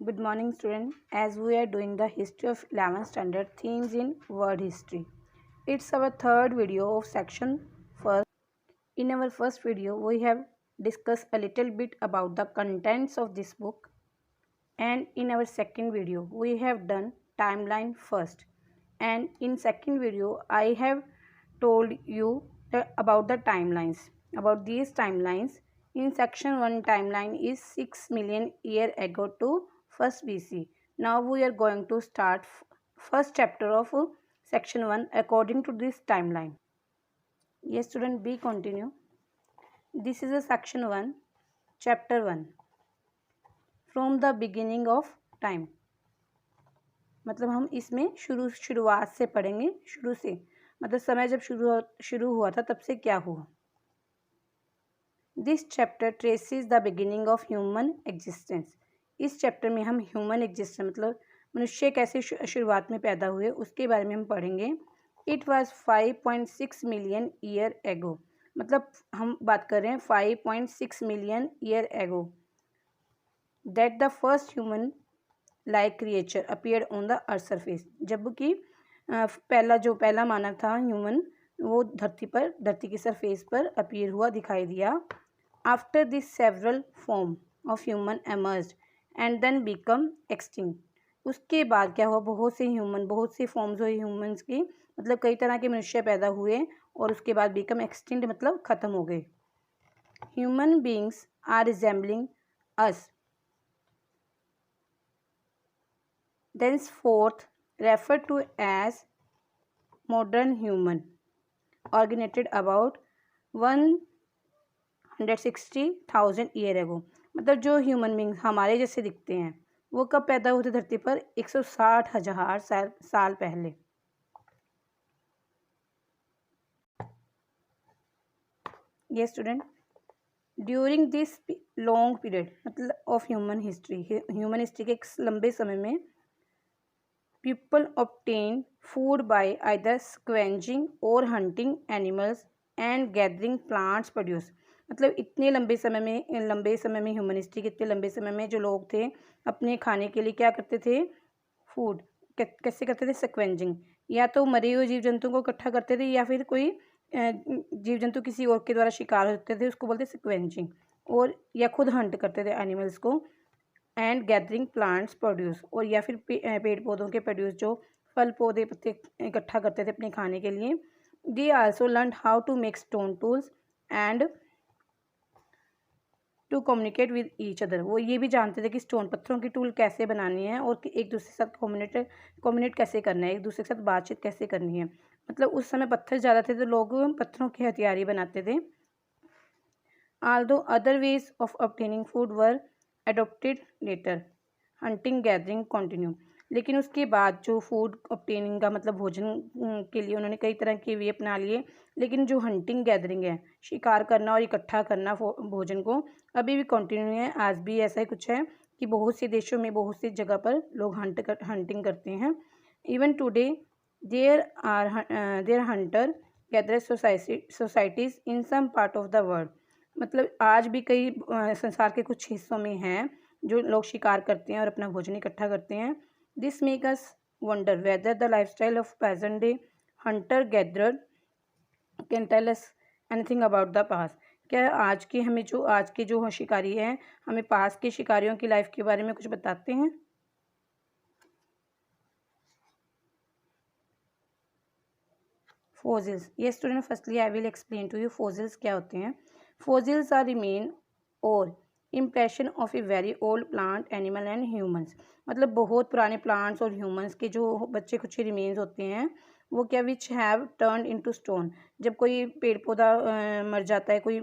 Good morning, student. As we are doing the history of 11th standard themes in world history, it's our third video of section first. In our first video, we have discussed a little bit about the contents of this book, and in our second video, we have done timeline first. And in second video, I have told you about the timelines. About these timelines, in section 1 timeline is 6 million year ago to first BC. Now we are going to start first chapter of section 1 according to this timeline. Yes student, B continue. This is a section 1 chapter 1 from the beginning of time. मतलब हम इसमें शुरुआत से पढ़ेंगे, शुरू से मतलब समय जब शुरू हुआ था तब से क्या हुआ. This chapter traces the beginning of human existence. इस चैप्टर में हम ह्यूमन एग्जिस्टेंस मतलब मनुष्य कैसे शुरुआत में पैदा हुए उसके बारे में हम पढ़ेंगे. It was 5.6 million year ago. मतलब हम बात कर रहे हैं 5.6 million year ago that the first human like creature appeared on the earth surface. जबकि पहला मानव था ह्यूमन, वो धरती की सरफेस पर अपीयर हुआ, दिखाई दिया. After this several form of human emerged and then become extinct. उसके बाद क्या हुआ, बहुत सी फॉर्म्स हुई ह्यूमंस की, मतलब कई तरह के मनुष्य पैदा हुए और उसके बाद बिकम एक्सटिंक्ट मतलब ख़त्म हो गए. Human beings are resembling us thenceforth referred to as modern human, originated about 160,000 year ago. मतलब जो ह्यूमन बींग हमारे जैसे दिखते हैं वो कब पैदा हुए थे धरती पर? 160,000 साल पहले. ये student, during this long period मतलब ऑफ ह्यूमन हिस्ट्री के एक लंबे समय में people obtain food by either scavenging or hunting animals and gathering plants produce. मतलब इतने लंबे समय में ह्यूमन हिस्ट्री के इतने लंबे समय में जो लोग थे अपने खाने के लिए क्या करते थे? फूड कैसे करते थे? स्क्वेंजिंग. या तो मरे हुए जीव जंतुओं को इकट्ठा करते थे या फिर कोई जीव जंतु किसी और के द्वारा शिकार होते थे, उसको बोलते स्क्वेंजिंग. और या खुद हंट करते थे एनिमल्स को. एंड गैदरिंग प्लांट्स प्रोड्यूस, और या फिर पेड़ पौधों के प्रोड्यूस जो फल पौधे पत्ते इकट्ठा करते थे अपने खाने के लिए. They also learn how to make stone tools and to communicate with each other. वो ये भी जानते थे कि स्टोन पत्थरों की टूल कैसे बनानी है और एक दूसरे के साथ कम्युनिकेट कैसे करना है, एक दूसरे के साथ बातचीत कैसे करनी है. मतलब उस समय पत्थर ज़्यादा थे तो लोग पत्थरों के हथियार ही बनाते थे. Although other ways of obtaining food were adopted later, hunting gathering continue. लेकिन उसके बाद जो फूड ऑब्टेनिंग का मतलब भोजन के लिए उन्होंने कई तरह के वे अपना लिए. लेकिन जो हंटिंग गैदरिंग है, शिकार करना और इकट्ठा करना भोजन को, अभी भी कंटिन्यू है. आज भी ऐसा ही कुछ है कि बहुत से देशों में बहुत सी जगह पर लोग हंटिंग करते हैं. Even today there hunter gather societies in some part of the world. मतलब आज भी कई संसार के कुछ हिस्सों में हैं जो लोग शिकार करते हैं और अपना भोजन इकट्ठा करते हैं. This make us wonder whether the lifestyle of present day hunter gatherer can tell us anything about the past. क्या आज के जो शिकारी हैं हमें पास के शिकारियों की लाइफ के बारे में कुछ बताते हैं? फोसिल्स. ये student, firstly I will explain to you fossils क्या होते हैं. Fossils are remain or impression of a very old plant, animal and humans. मतलब बहुत पुराने प्लांट्स और ह्यूमंस के जो बच्चे कुछ रिमेन्स होते हैं वो क्या, which have turn into stone. जब कोई पेड़ पौधा मर जाता है, कोई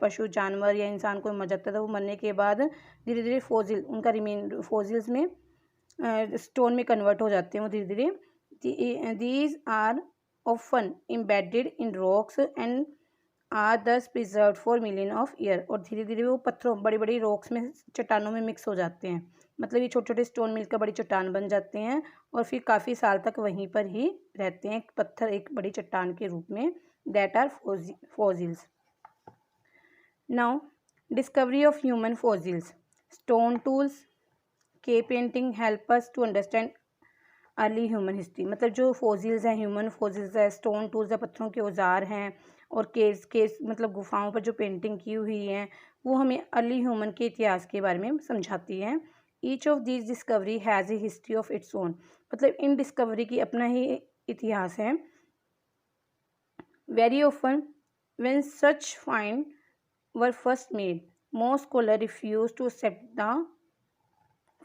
पशु जानवर या इंसान कोई मर जाता है तो वो मरने के बाद धीरे धीरे फोसिल उनका रिमेन फोसिल्स में स्टोन में कन्वर्ट हो जाते हैं वो धीरे धीरे. These are often embedded in rocks and are thus preserved for million of year. और धीरे धीरे वो पत्थरों बड़ी बड़ी रॉक्स में चट्टानों में मिक्स हो जाते हैं. मतलब ये छोटे छोटे स्टोन मिलकर बड़ी चट्टान बन जाते हैं और फिर काफ़ी साल तक वहीं पर ही रहते हैं, पत्थर एक बड़ी चट्टान के रूप में. That are fossils. Now discovery of human fossils. Stone tools के painting help us to understand early human history. मतलब जो फोसिल्स हैं, ह्यूमन फोसिल्स है, स्टोन टूल्स है, पत्थरों के औजार हैं, और केव्स मतलब गुफाओं पर जो पेंटिंग की हुई हैं वो हमें अर्ली ह्यूमन के इतिहास के बारे में समझाती हैं। Each of this discovery has a history of its own. मतलब इन डिस्कवरी की अपना ही इतिहास है। Very often when such find were first made, most scholar refuse to accept the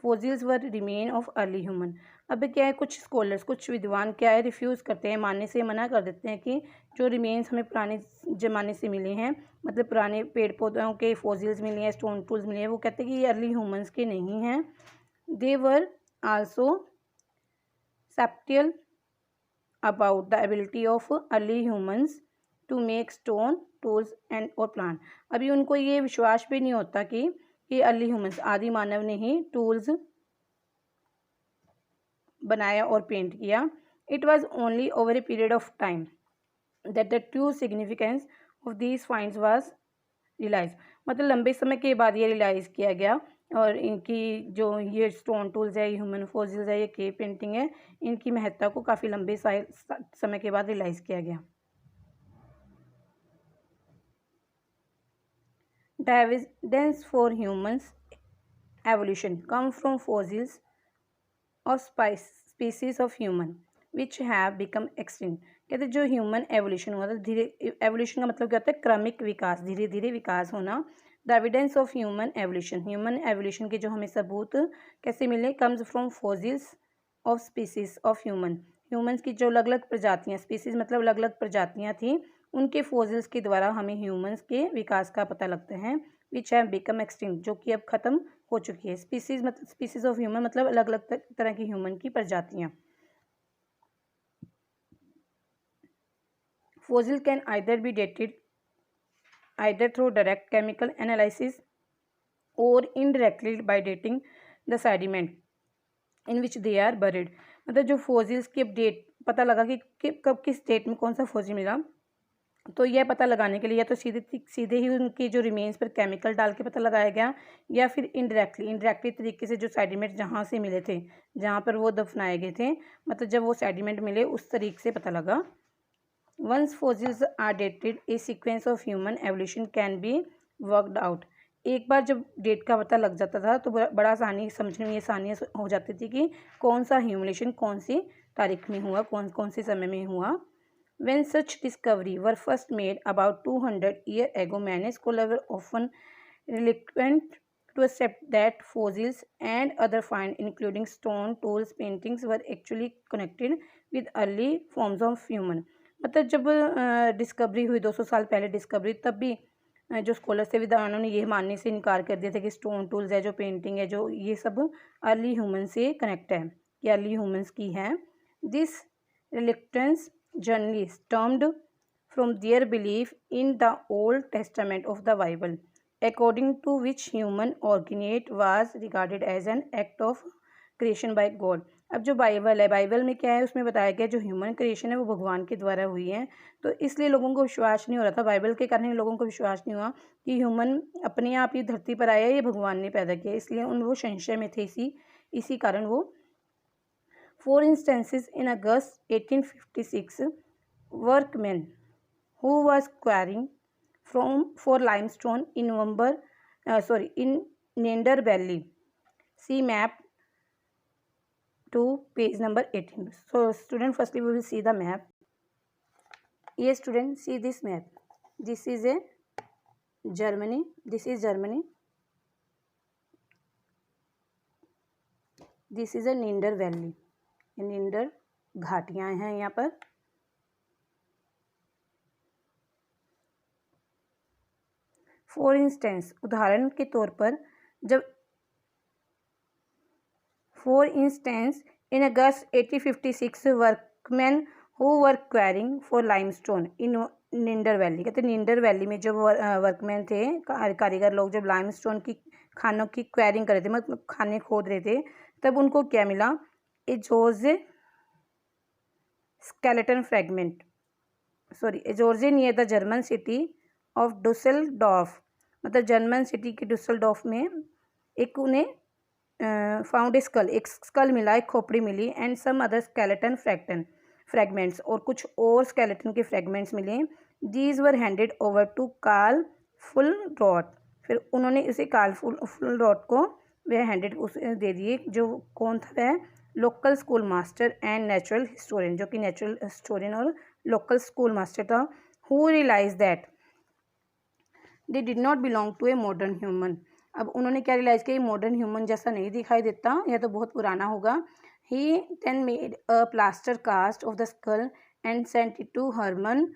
fossils were remain of early human. अब क्या है, कुछ स्कॉलर्स, कुछ विद्वान क्या है, रिफ्यूज़ करते हैं, मानने से मना कर देते हैं कि जो रिमेन्स हमें पुराने ज़माने से मिले हैं, मतलब पुराने पेड़ पौधों के फोसिल्स मिले हैं, स्टोन टूल्स मिले हैं, वो कहते हैं कि ये अर्ली ह्यूमंस के नहीं हैं। They were also skeptical about the ability of early humans to make stone tools and और प्लांट। अभी उनको ये विश्वास भी नहीं होता कि अर्ली ह्यूमंस, आदि मानव ने ही टूल्स बनाया और पेंट किया। It was only over a period of time that the true significance of these finds was realise. मतलब लंबे समय के बाद ये रियलाइज़ किया गया, और इनकी जो ये स्टोन टूल्स है, ह्यूमन फोसिल्स है, ये केव पेंटिंग है, इनकी महत्ता को काफ़ी लंबे समय के बाद रियलाइज़ किया गया। The evidence for humans evolution come from fossils of species of human which have become extinct। कहते हैं जो ह्यूमन एवोल्यूशन हुआ था, धीरे, एवोल्यूशन का मतलब क्या होता है, क्रमिक विकास, धीरे धीरे विकास होना। The evidence of human evolution के जो हमें सबूत कैसे मिले, comes from fossils of species of humans की जो अलग अलग प्रजातियाँ, स्पीसीज मतलब अलग अलग प्रजातियाँ थी, उनके फोसिल्स के द्वारा हमें ह्यूमंस के विकास का पता लगता है। विच हैव बिकम एक्सटिंक्ट, जो कि अब खत्म हो चुकी है। स्पीसीज मतलब स्पीसीज ऑफ ह्यूमन मतलब अलग अलग तरह की ह्यूमन की प्रजातियाँ। Fossil can either be dated either through direct chemical analysis or indirectly by dating the sediment in which they are buried. मतलब जो फोसिल्स की डेट पता लगा कि कब किस डेट में कौन सा फोसिल मिला, तो यह पता लगाने के लिए या तो सीधे ही उनके जो रिमेन्स पर केमिकल डाल के पता लगाया गया, या फिर इनडायरेक्टली तरीके से जो सेडिमेंट जहाँ से मिले थे, जहाँ पर वो दफनाए गए थे, मतलब जब वो सेडिमेंट मिले उस तरीके से पता लगा। Once fossils are dated, a sequence of human evolution can be worked out. एक बार जब डेट का पता लग जाता था तो बड़ा आसानी समझने में आसानी हो जाती थी कि कौन सा ह्यूमुलेशन कौन सी तारीख में हुआ, कौन से समय में हुआ। When such discovery were first made about 200 years ago, many scholars were often reluctant to accept that fossils and other finds, including stone tools, paintings, were actually connected with early forms of human। मतलब जब discovery हुई 200 साल पहले discovery, तब भी जो scholar थे, विद्वानों ने ये मानने से इनकार कर दिया था कि स्टोन टूल्स है, जो पेंटिंग है, जो ये सब अर्ली ह्यूमन से कनेक्ट है, कि अर्ली ह्यूमंस की है। This reluctance generally stemmed from their belief in the Old Testament of the Bible, according to which human origin was regarded as an act of creation by God। अब जो Bible है, Bible में क्या है, उसमें बताया गया जो ह्यूमन क्रिएशन है वो भगवान के द्वारा हुई है। तो इसलिए लोगों को विश्वास नहीं हो रहा था, बाइबल के कारण लोगों को विश्वास नहीं हुआ कि ह्यूमन अपने आप ही धरती पर आया, ये भगवान ने पैदा किया, इसलिए वो संशय में थे। इसी कारण वो For instances, in August 1856, workmen who was quarrying for limestone in Neander Valley. See map to page number 18. So, student, firstly we will see the map. Yes, student, see this map. This is a Germany. This is Germany. This is a Neander Valley. निंडर घाटियां हैं यहाँ पर। For instance, उदाहरण के तौर पर, जब for instance in August 1856 workman who were quarrying for limestone in Neander valley. कहते Neander valley में जब वर्कमैन थे, कारीगर लोग, जब लाइमस्टोन की खानों की क्वेरिंग कर रहे थे, मतलब खाने खोद रहे थे, तब उनको क्या मिला, a gorge skeleton fragment, a gorge near the German city of Düsseldorf. मतलब जर्मन सिटी के डुसेलडॉर्फ में एक उन्हें फाउंड ए स्कल, एक स्कल मिला, एक खोपड़ी मिली, and some other skeleton fragments, और कुछ और स्केलेटन के फ्रैगमेंट्स मिले। These were handed over to Carl Fuhlrott, फिर उन्होंने इसे कार्ल फुलरॉट को वह हैंडेड उसे दे दिए, जो कौन था वह local school master and natural historian, जो कि नेचुरल हिस्टोरियन और लोकल स्कूल मास्टर था। Who realise that they did not belong to a modern human, अब उन्होंने क्या रियलाइज़ किया, मॉडर्न ह्यूमन जैसा नहीं दिखाई देता, यह तो बहुत पुराना होगा। He then made a plaster cast of the skull and sent it to Hermann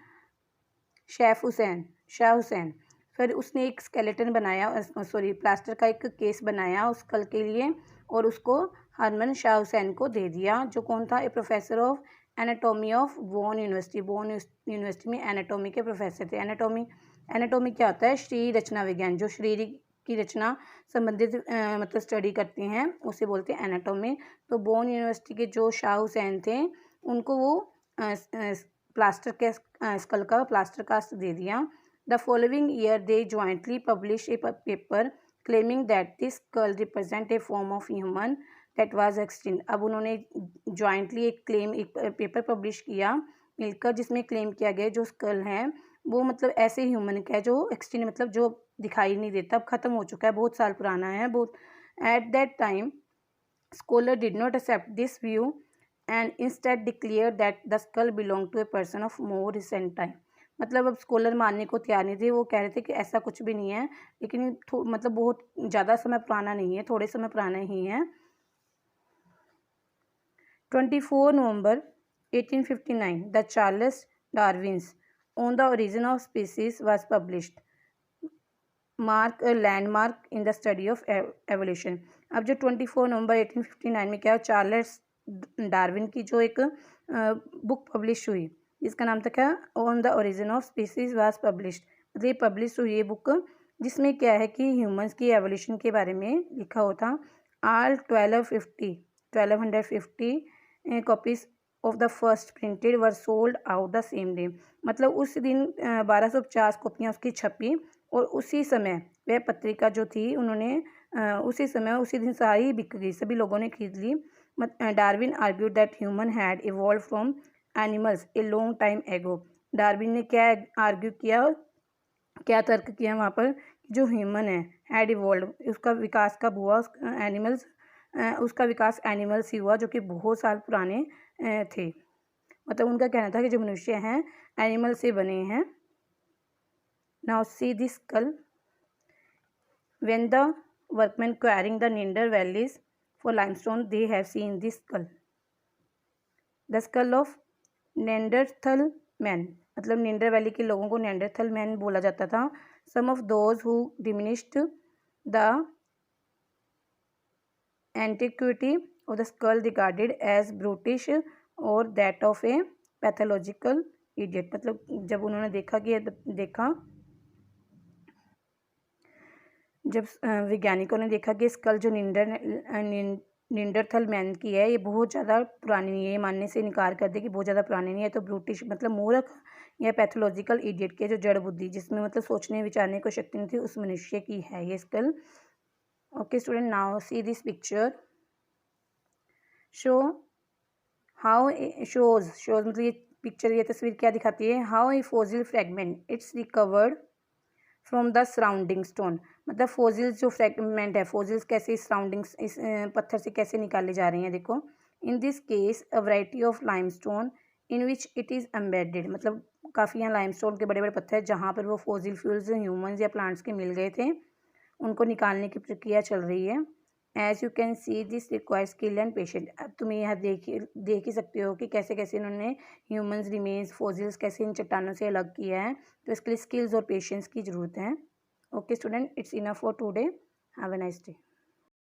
शाह हुसैन, फिर उसने एक स्केलेटन बनाया, प्लास्टर का एक केस बनाया उस स्कल के लिए, और उसको हरमन शाह हुसैन को दे दिया, जो कौन था, a professor of anatomy of Bonn university में एनाटॉमी के प्रोफेसर थे। एनाटॉमी क्या होता है, शरीर रचना विज्ञान, जो शरीर की रचना संबंधित मतलब स्टडी करते हैं उसे बोलते हैं एनाटॉमी। तो बोन यूनिवर्सिटी के जो शाह हुसैन थे उनको वो प्लास्टर के स्कल का प्लास्टर कास्ट दे दिया। The following year they jointly publish a paper claiming that this skull represent a form of human that was extinct, अब उन्होंने जॉइंटली एक पेपर पब्लिश किया मिलकर, जिसमें क्लेम किया गया जो स्कल है वो मतलब ऐसे ह्यूमन का है जो एक्सटिंक्ट मतलब जो दिखाई नहीं देता, अब ख़त्म हो चुका है, बहुत साल पुराना है बहुत। At that time scholar did not accept this view and instead declare that the skull belong to a person of more recent time, मतलब अब स्कॉलर मानने को तैयार नहीं थे, वो कह रहे थे कि ऐसा कुछ भी नहीं है, लेकिन मतलब बहुत ज़्यादा समय पुराना नहीं है, थोड़े समय पुराना ही है। 24 नवंबर 1859 the Charles Darwin's on the origin of species was published, mark a landmark in the study of evolution. अब जो 24 नवंबर 1859 में क्या, चार्ल्स डार्विन की जो एक बुक पब्लिश हुई जिसका नाम था क्या, on the origin of species was published, मतलब ये पब्लिश हुई ये बुक, जिसमें क्या है कि ह्यूमंस की एवोल्यूशन के बारे में लिखा हुआ था। All 1250 copies of the first printed were sold out the same day, मतलब उस दिन 1250 कॉपियाँ उसकी छपी, और उसी समय वह पत्रिका जो थी उन्होंने उसी दिन सारी बिक गई, सभी लोगों ने खरीद ली। Darwin argued that human had evolve from animals a long time ago, Darwin ने क्या आर्ग्यू किया, क्या तर्क किया वहाँ पर, जो ह्यूमन है हैड इवॉल्व, उसका विकास कब हुआ, उसका विकास एनिमल से हुआ, जो कि बहुत साल पुराने थे, मतलब उनका कहना था कि जो मनुष्य हैं एनिमल से बने हैं। Now see this skull, when the workman quarrying the Neander valleys for limestone they have seen this skull, the skull of Neanderthal man, मतलब निंडर वैली के लोगों को नेंडरथल मैन बोला जाता था। Some of those who diminished the antiquity of the skull regarded as brutish और that of a pathological idiot, मतलब जब उन्होंने जब वैज्ञानिकों ने देखा कि स्कल जो निंडरथल मैन की है ये बहुत ज़्यादा पुरानी नहीं है, ये मानने से इनकार कर दे कि बहुत ज़्यादा पुरानी नहीं है, तो ब्रूटिश मतलब मूर्ख या पैथोलॉजिकल इडियट की जो जड़ बुद्धि जिसमें मतलब सोचने विचारने को शक्ति नहीं थी उस मनुष्य की है ये skull. Okay student, now see this picture, show how shows मतलब ये पिक्चर ये तस्वीर क्या दिखाती है, how a fossil fragment it's recovered from the surrounding stone, मतलब फॉसिल्स जो फ्रैगमेंट है, फॉसिल्स कैसे इस सराउंडिंग्स इस पत्थर से कैसे निकाले जा रहे हैं, देखो in this case a variety of limestone in which it is embedded, मतलब काफ़ी यहाँ लाइमस्टोन के बड़े बड़े पत्थर जहाँ पर वो फॉसिल फ्यूल्स ह्यूमन्स या प्लांट्स के मिल गए थे उनको निकालने की प्रक्रिया चल रही है। As you can see this require skill and patient, अब तुम्हें यहाँ देख ही सकते हो कि कैसे कैसे इन्होंने ह्यूमंस रिमेन्स फॉसिल्स कैसे इन चट्टानों से अलग किया है, तो इसके लिए स्किल्स और पेशेंस की ज़रूरत है। Okay student, it's enough for today, have a nice day.